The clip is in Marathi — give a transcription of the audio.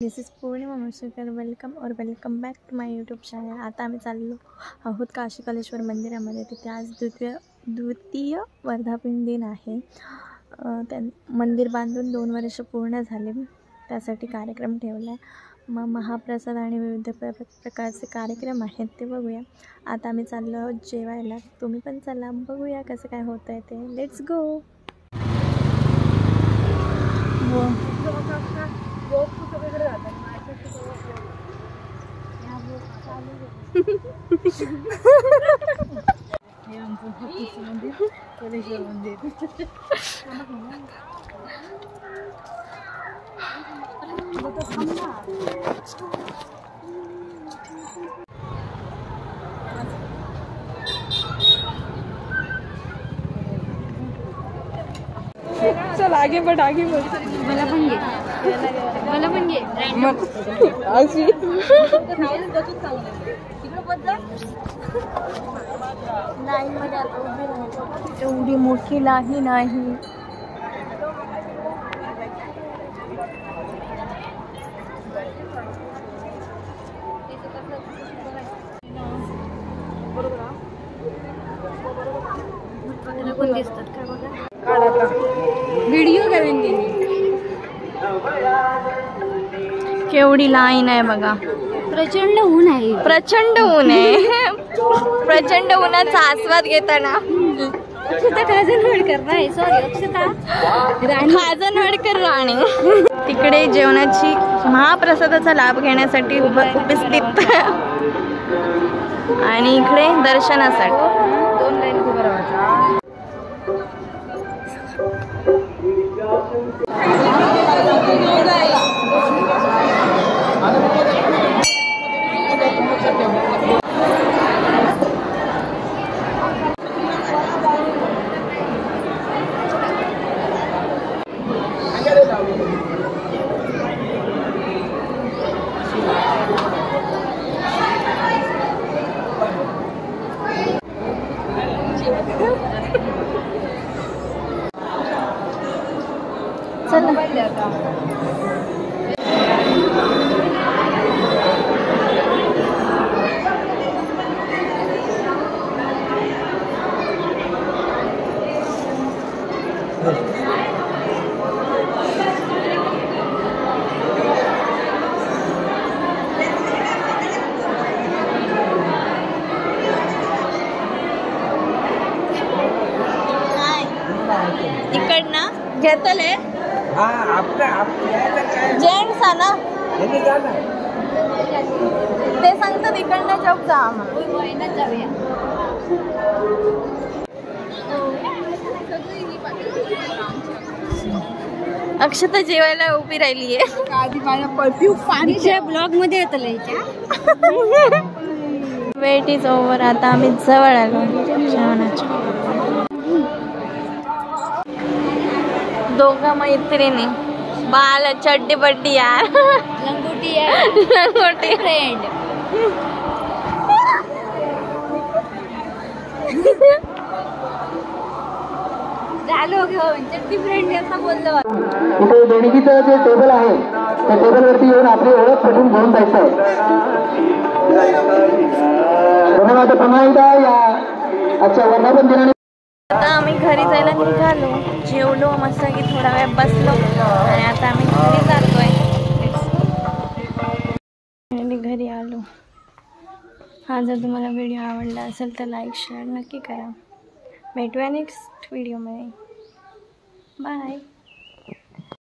This is Purnima Musalkar. Welcome back to my YouTube channel. आता आम्ही चाललो आहोत काशी कलेश्वर मंदिरामध्ये. तिथे आज द्वितीय वर्धापन दिन आहे. मंदिर बांधून 2 वर्ष पूर्ण झाले. त्यासाठी कार्यक्रम ठेवला आहे. महाप्रसाद आणि विविध प्रकारचे कार्यक्रम आहेत, ते बघूया. आता आम्ही चाललो आहोत जेवायला. तुम्ही पण चला, बघूया कसं काय होतं आहे ते. Let's go. चल आगे बढ़ मला पण घे. एवढी मोठी लाईन आहे. पण दिसतात का बघा, व्हिडिओ करेंगे. केवढी लाईन आहे बघा. प्रचंड ऊन आहे. प्रचंड उन्हाचा आस्वाद घेताना अक्षता खाजनवडकर नाही, सॉरी अक्षता खाजनवडकर राणी तिकडे जेवणाची महाप्रसादाचा लाभ घेण्यासाठी उपस्थित आणि इकडे दर्शनासाठी. 2 लाईन उभं राहायचं. इकडनं घेतले जेंट्स ना ते सांगतात इकडनं जॉब जा. अक्षता जेवायला उभी राहिली आहे. आधी माझ्या परफ्यूम पाणीच्या ब्लॉग मध्ये येतलं. Weight is over. आता आम्ही जवळ आलो जेवणाच्या. दोघा मैत्रिणी बाल चड्डी बड्डी यार, लंगोटी फ्रेंड. झालो घेऊन चड्डी फ्रेंड असं बोललो. इथे देणगीचं जे टेबल आहे त्या टेबलवरती येऊन आपली ओळख पटवून घेऊन जायचं आहे. धन्यवाद. पुन्हा एकदा या आजच्या वर्धापन दिनाने आता आम्ही घरी जायला निघालो. जेवलो मस्त की थोडा वेळ बसलो आणि आता आम्ही घरी जातोय. घरी आलो. हा जर तुम्हाला व्हिडिओ आवडला असेल तर लाईक शेअर नक्की करा. भेटूया नेक्स्ट व्हिडिओमध्ये. बाय.